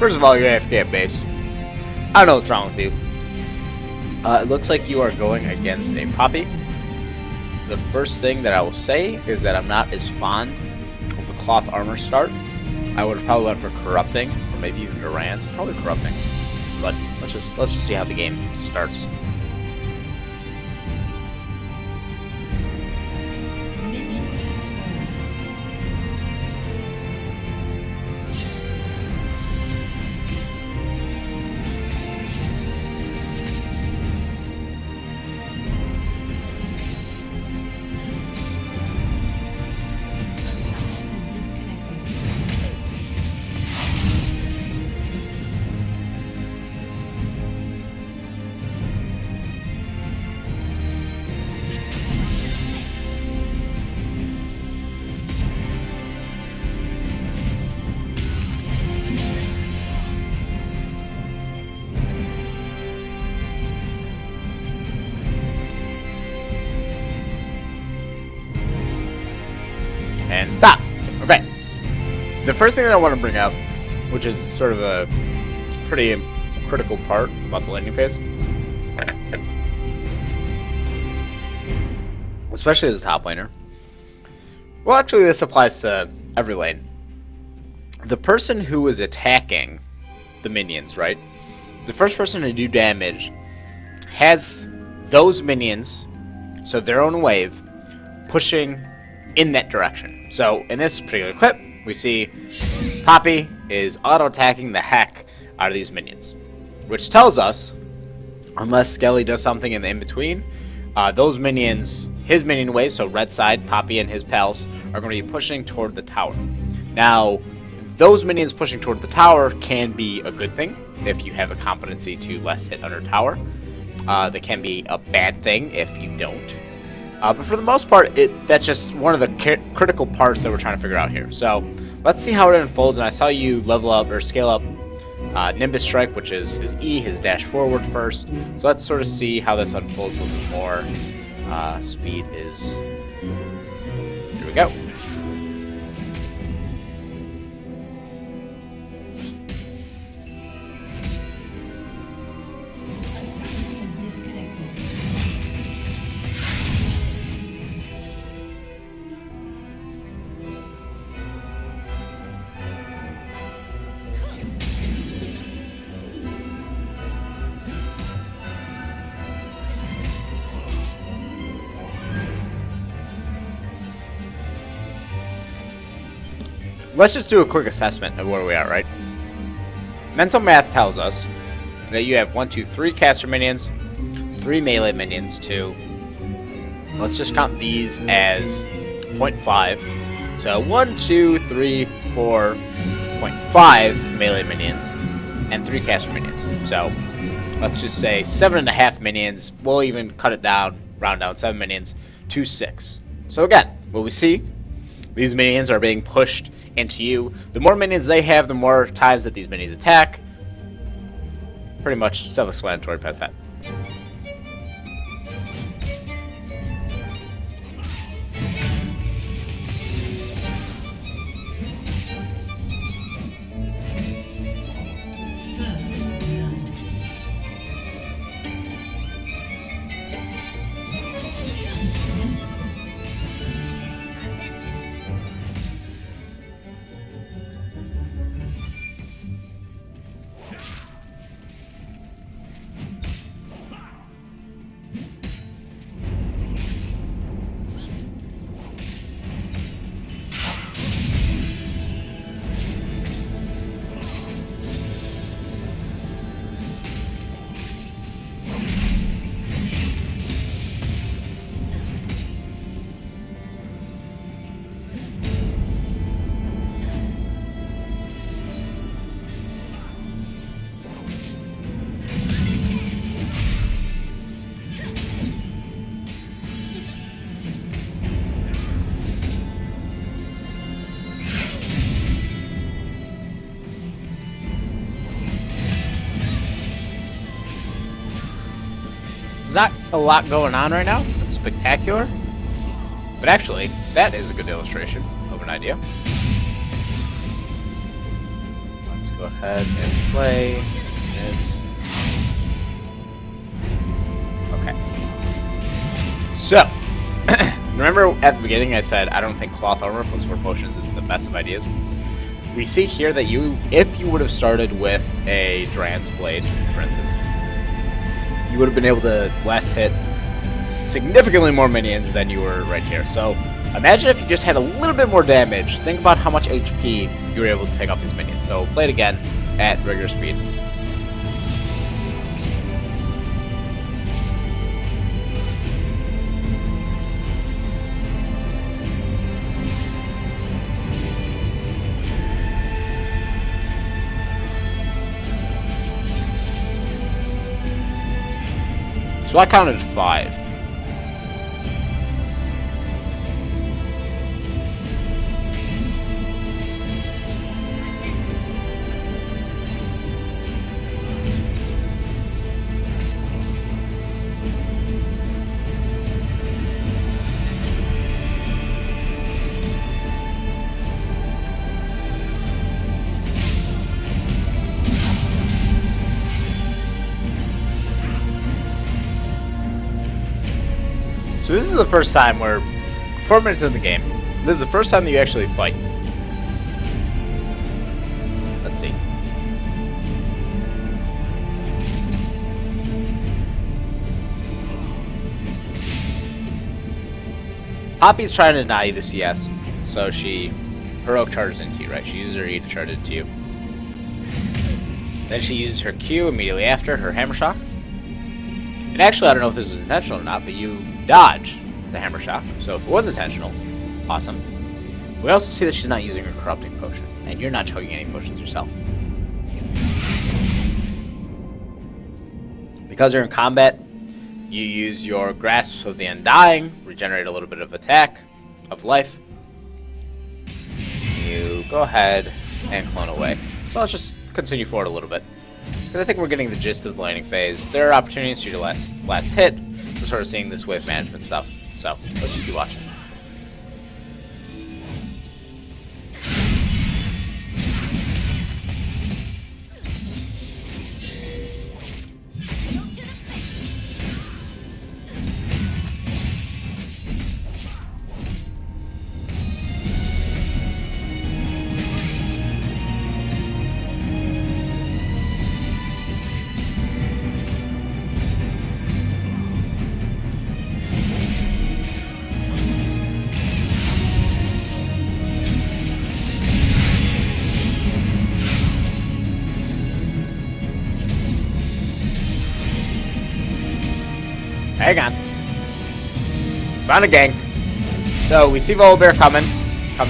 First of all, you're AFK at base. I don't know what's wrong with you. It looks like you are going against a Poppy. The first thing that I will say is that I'm not as fond of the cloth armor start. I would have probably went for corrupting, or maybe even Duran's. Probably corrupting. But let's just see how the game starts. And stop! Okay. The first thing that I want to bring up, which is sort of a pretty critical part about the laning phase, especially as a top laner. Well, actually this applies to every lane. The person who is attacking the minions, right? The first person to do damage has those minions, so their own wave, pushing in that direction. So in this particular clip, we see Poppy is auto-attacking the heck out of these minions, which tells us, unless Skelly does something in the in-between, those minions, his minion wave, so red side, Poppy and his pals, are going to be pushing toward the tower. Now, those minions pushing toward the tower can be a good thing if you have a competency to less hit under tower. That can be a bad thing if you don't. But for the most part, that's just one of the critical parts that we're trying to figure out here. So let's see how it unfolds. And I saw you level up or scale up Nimbus Strike, which is his E, his dash forward first. So let's sort of see how this unfolds a little more. Speed is... Here we go. Let's just do a quick assessment of where we are, right? Mental math tells us that you have 1, 2, 3 caster minions, 3 melee minions, 2. Let's just count these as 0.5. So 1, 2, 3, 4, 0.5 melee minions, and 3 caster minions. So let's just say 7.5 minions. We'll even cut it down, round down 7 minions to 6. So again, what we see, these minions are being pushed into you. The more minions they have, the more times that these minions attack. Pretty much self-explanatory past that. There's not a lot going on right now. It's spectacular. But actually, that is a good illustration of an idea. Let's go go ahead and play this. Okay. So, remember at the beginning I said I don't think cloth armor plus 4 potions is the best of ideas. We see here that if you would have started with a Dran's Blade, for instance, you would have been able to last hit significantly more minions than you were right here. So imagine if you just had a little bit more damage. Think about how much HP you were able to take off these minions. So play it again at regular speed. So I counted 5. So this is the first time where, 4 minutes into the game, this is the first time that you actually fight. Let's see. Poppy's trying to deny you the CS, so her oak charges into you, right? She uses her E to charge into you. Then she uses her Q immediately after, her hammer shock. And actually, I don't know if this was intentional or not, but you dodge the hammer shock. So if it was intentional, awesome. We also see that she's not using her corrupting potion, and you're not chugging any potions yourself. Because you're in combat, you use your grasp of the undying, regenerate a little bit of attack, of life. You go ahead and clone away. So let's just continue forward a little bit, because I think we're getting the gist of the laning phase. There are opportunities for you to last hit. We're sort of seeing this wave management stuff. So let's just keep watching. Hang on. Found a gank. So we see Volibear coming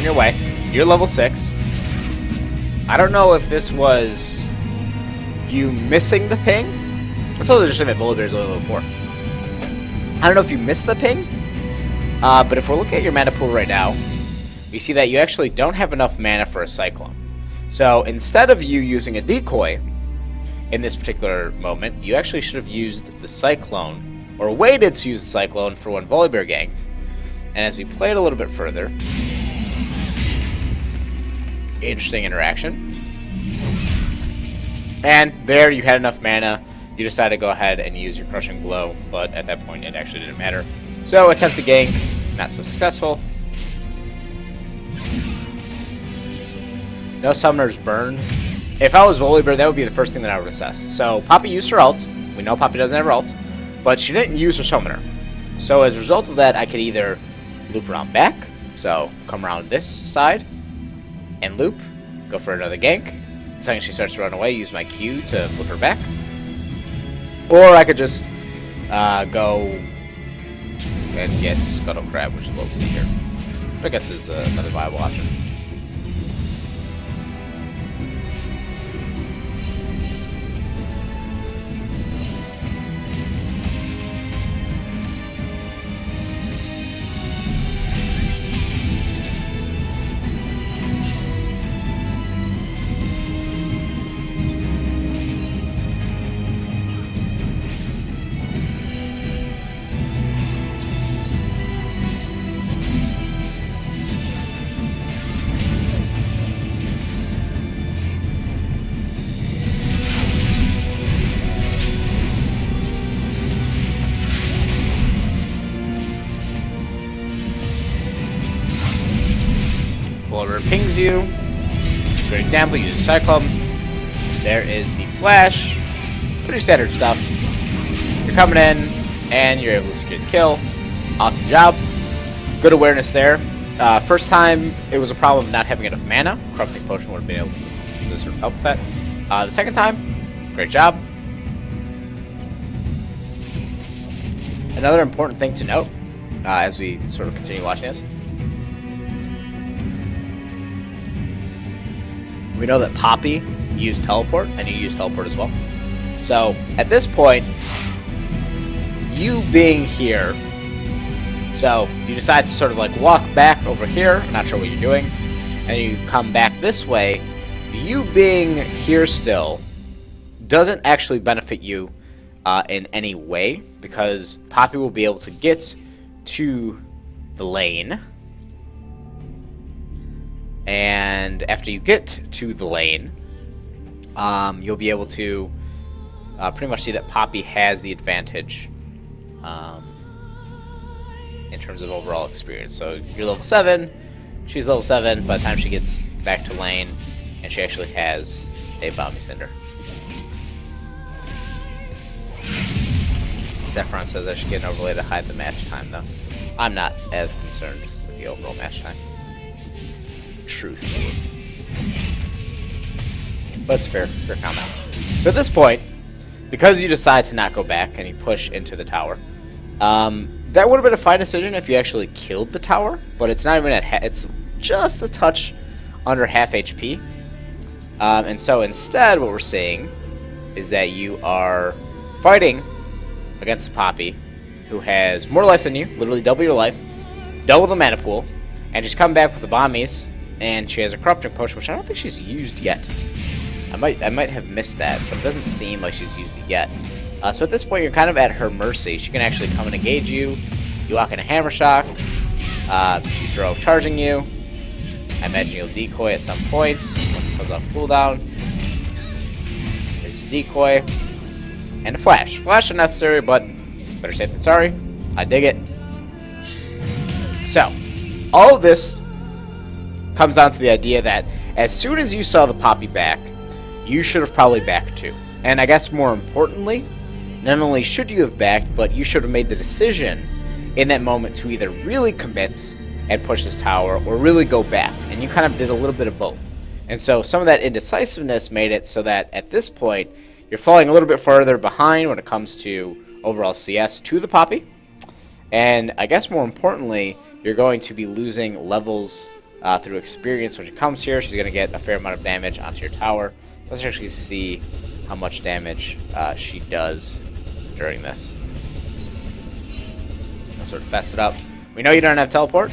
your way. You're level 6. I don't know if this was you missing the ping. It's totally interesting that Volibear is only level 4. I don't know if you missed the ping, but if we're looking at your mana pool right now, we see that you actually don't have enough mana for a Cyclone. So instead of you using a decoy in this particular moment, you actually should have used the Cyclone, or waited to use the Cyclone for when Volibear ganked. And as we play it a little bit further, interesting interaction. And there you had enough mana, you decided to go ahead and use your Crushing Blow, but at that point it actually didn't matter. So attempt to gank, not so successful. No Summoner's Burn. If I was Volibear, that would be the first thing that I would assess. So Poppy used her ult. We know Poppy doesn't have her ult, but she didn't use her Summoner. So as a result of that, I could either loop around back, so come around this side, and loop, go for another gank. The second she starts to run away, use my Q to flip her back. Or I could just go and get Scuttle Crab, which is what we see here. I guess is another viable option. wherever it pings you. Great example, use a Cyclone. There is the Flash. Pretty standard stuff. You're coming in, and you're able to secure the kill. Awesome job. Good awareness there. First time, it was a problem of not having enough mana. Corrupting Potion would have been able to sort of help with that. The second time, great job. Another important thing to note, as we sort of continue watching this, we know that Poppy used Teleport, and you used Teleport as well. So, at this point, you being here, so you decide to sort of like walk back over here, not sure what you're doing, and you come back this way. You being here still doesn't actually benefit you in any way, because Poppy will be able to get to the lane, and after you get to the lane, you'll be able to pretty much see that Poppy has the advantage in terms of overall experience. So you're level 7, she's level 7. By the time she gets back to lane, and she actually has a Bombing Cinder. Saffron says I should get an overlay to hide the match time, though. I'm not as concerned with the overall match time. Truth. But it's fair comment. So at this point, because you decide to not go back and you push into the tower, that would have been a fine decision if you actually killed the tower, but it's not even at it's just a touch under half HP. And so instead, what we're seeing is that you are fighting against Poppy, who has more life than you, literally double your life, double the mana pool, and she's come back with the Bombies, and she has a Corrupting Potion, which I don't think she's used yet. I might have missed that, but it doesn't seem like she's used it yet. So at this point, you're kind of at her mercy. She can actually come and engage you. You lock in a Hammer Shock. She's throw charging you. I imagine you'll decoy at some point once it comes off cooldown. There's a decoy. And a flash. Flash unnecessary, but better safe than sorry. I dig it. So, all of this comes down to the idea that as soon as you saw the Poppy back, you should have probably backed too. And I guess more importantly, not only should you have backed, but you should have made the decision in that moment to either really commit and push this tower, or really go back. And you kind of did a little bit of both. And so some of that indecisiveness made it so that at this point, you're falling a little bit further behind when it comes to overall CS to the Poppy. And I guess more importantly, you're going to be losing levels through experience when she comes here. She's going to get a fair amount of damage onto your tower. Let's actually see how much damage she does during this. I'll sort of fess it up. We know you don't have Teleport,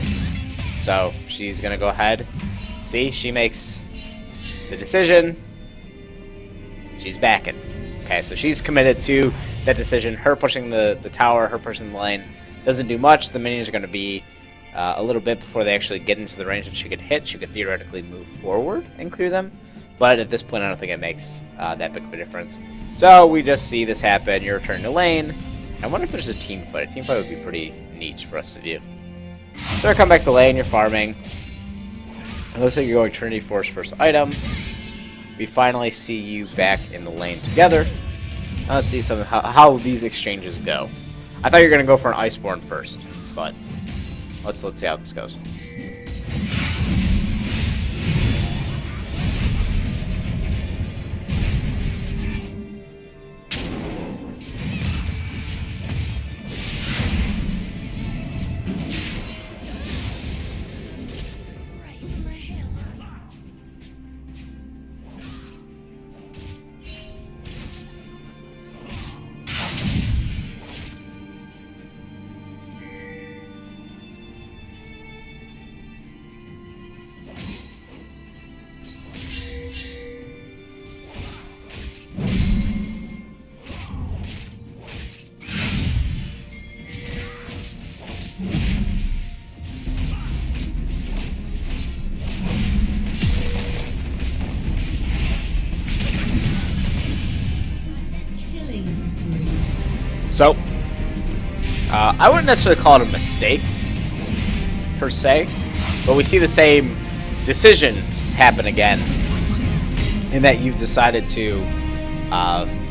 so she's going to go ahead. See, she makes the decision. She's backing. Okay, so she's committed to that decision. Her pushing the tower, her pushing the lane doesn't do much. The minions are going to be a little bit before they actually get into the range that she could hit. She could theoretically move forward and clear them, but at this point I don't think it makes that big of a difference. So we just see this happen. You return to lane. I wonder if there's a team fight. A team fight would be pretty neat for us to view. So I come back to lane, you're farming. It looks like you're going Trinity Force first item. We finally see you back in the lane together. Let's see how these exchanges go. I thought you were going to go for an Iceborne first, but let's see how this goes. So, I wouldn't necessarily call it a mistake, per se, but we see the same decision happen again, in that you've decided to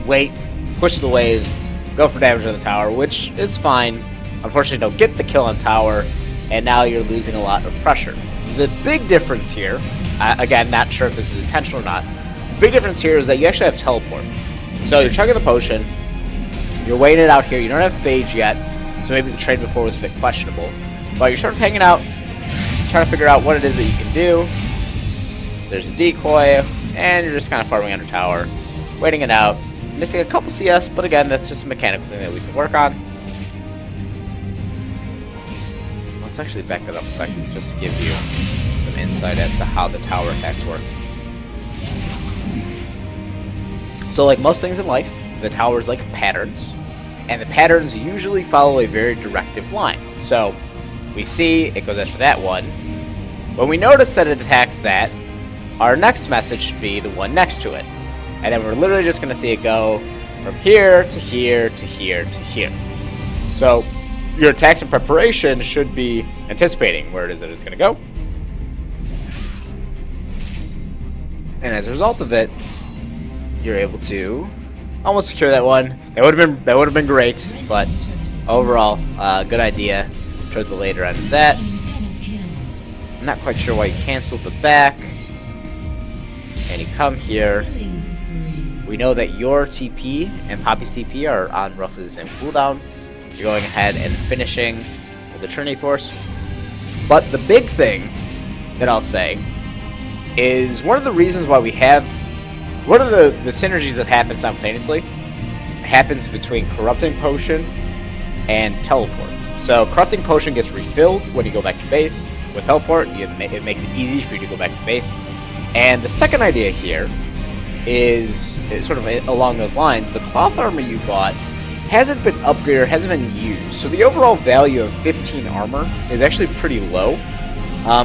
wait, push the waves, go for damage on the tower, which is fine. Unfortunately, don't get the kill on tower, and now you're losing a lot of pressure. The big difference here, again, not sure if this is intentional or not, the big difference here is that you actually have teleport. So you're chugging the potion, you're waiting it out here, you don't have phage yet, so maybe the trade before was a bit questionable, but you're sort of hanging out, trying to figure out what it is that you can do. There's a decoy, and you're just kind of farming under tower, waiting it out, missing a couple CS, but again, that's just a mechanical thing that we can work on. Let's actually back that up a second, just to give you some insight as to how the tower attacks work. So like most things in life, the tower is like patterns, and the patterns usually follow a very directive line. So we see it goes after that one. When we notice that it attacks that, our next message should be the one next to it. And then we're literally just going to see it go from here to here to here to here. So your attacks in preparation should be anticipating where it is that it's going to go. And as a result of it, you're able to almost secure that one. That would have been great, but overall, good idea. Toward the later end of that. I'm not quite sure why you canceled the back. And you come here. We know that your TP and Poppy's TP are on roughly the same cooldown. You're going ahead and finishing with the Trinity Force. But the big thing that I'll say is one of the reasons why we have, one of the synergies that happen simultaneously happens between Corrupting Potion and Teleport. So Corrupting Potion gets refilled when you go back to base. With Teleport, it makes it easy for you to go back to base. And the second idea here is sort of along those lines. The cloth armor you bought hasn't been upgraded or hasn't been used. So the overall value of 15 armor is actually pretty low.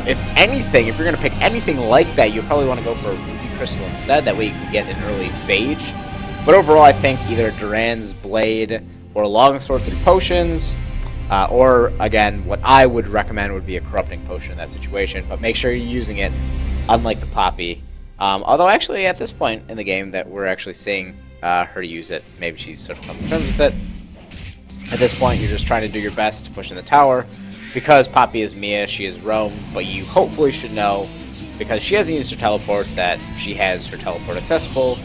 If anything, if you're going to pick anything like that, you'll probably want to go for a Ruby Crystal instead. That way you can get an early phage. But overall, I think either Duran's Blade or Longsword through Potions, or again, what I would recommend would be a Corrupting Potion in that situation. But make sure you're using it, unlike the Poppy. Although actually at this point in the game that we're actually seeing her use it, maybe she's sort of come to terms with it. At this point, you're just trying to do your best to push in the tower. Because Poppy is Mia, she is Rome, but you hopefully should know, because she hasn't used her teleport, that she has her teleport accessible.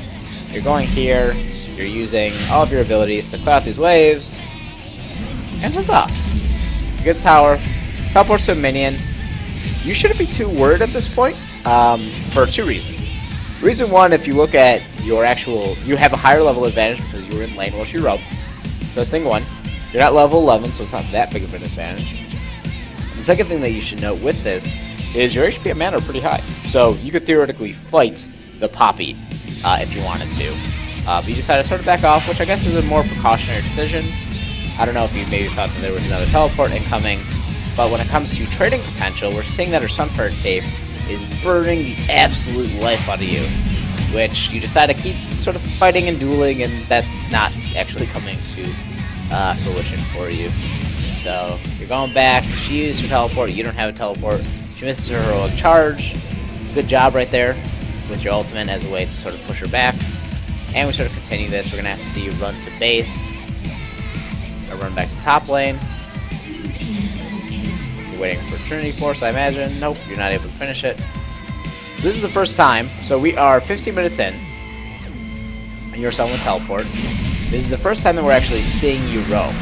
You're going here, you're using all of your abilities to clear out these waves, and huzzah! You get the tower, teleports to a minion. You shouldn't be too worried at this point, for two reasons. Reason one, if you look at your actual, you have a higher level advantage because you were in lane while she roamed. So that's thing one. You're not level 11, so it's not that big of an advantage. The second thing that you should note with this is your HP and mana are pretty high. So you could theoretically fight the Poppy if you wanted to. But you decided to sort of back off, which I guess is a more precautionary decision. I don't know if you maybe thought that there was another teleport incoming, but when it comes to trading potential, we're seeing that her Sunfire Cape is burning the absolute life out of you, which you decide to keep sort of fighting and dueling, and that's not actually coming to fruition for you. So you're going back, she used her teleport, you don't have a teleport, she misses her heroic charge. Good job right there with your ultimate as a way to sort of push her back. And we sort of continue this, we're going to have to see you run to base, or run back to top lane. You're waiting for Trinity Force, I imagine. Nope, you're not able to finish it. So this is the first time, so we are 15 minutes in, and you're selling with teleport. This is the first time that we're actually seeing you roam.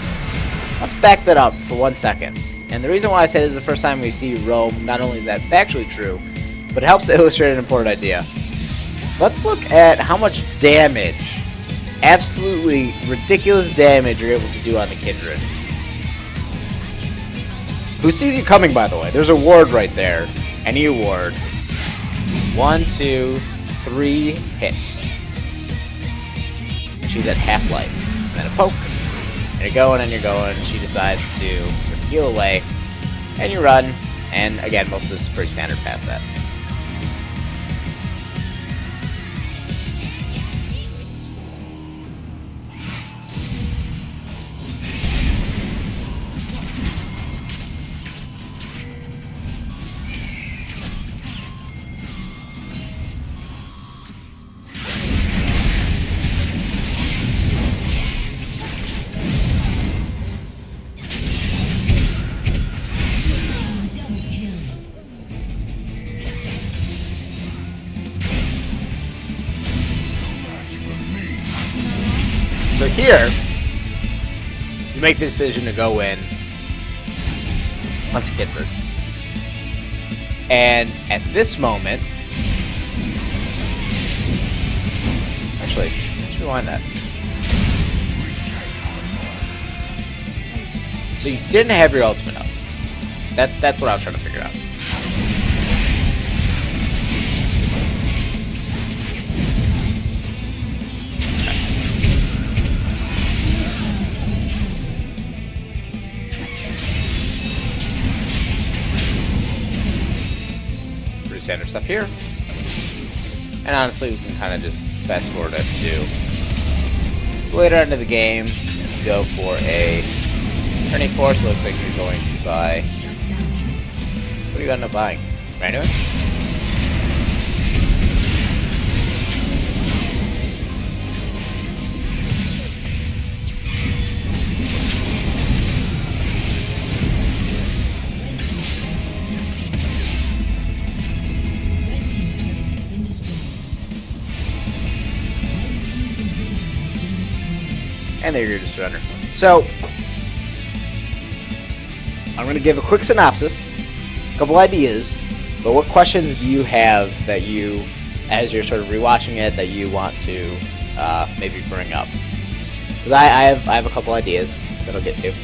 Let's back that up for 1 second. And the reason why I say this is the first time we see you roam, not only is that factually true, but it helps to illustrate an important idea. Let's look at how much damage, absolutely ridiculous damage, you're able to do on the Kindred. Who sees you coming, by the way? There's a ward right there. Any ward. 1, 2, 3 hits. And she's at half life. And then a poke. And you're going and you're going. She decides to sort of heal away. And you run. And again, most of this is pretty standard past that. here, you make the decision to go in onto Kidford. And at this moment, actually, let's rewind that. So you didn't have your ultimate up. That's what I was trying to figure out. Pretty standard stuff here. And honestly, we can kind of just fast forward it to later into the game. Go for a turning force. Looks like you're going to buy. What are you end up buying? Rainway? And there you're just surrender. So I'm going to give a quick synopsis, a couple ideas, but what questions do you have that you, as you're sort of rewatching it, that you want to maybe bring up? Because I have a couple ideas that I'll get to.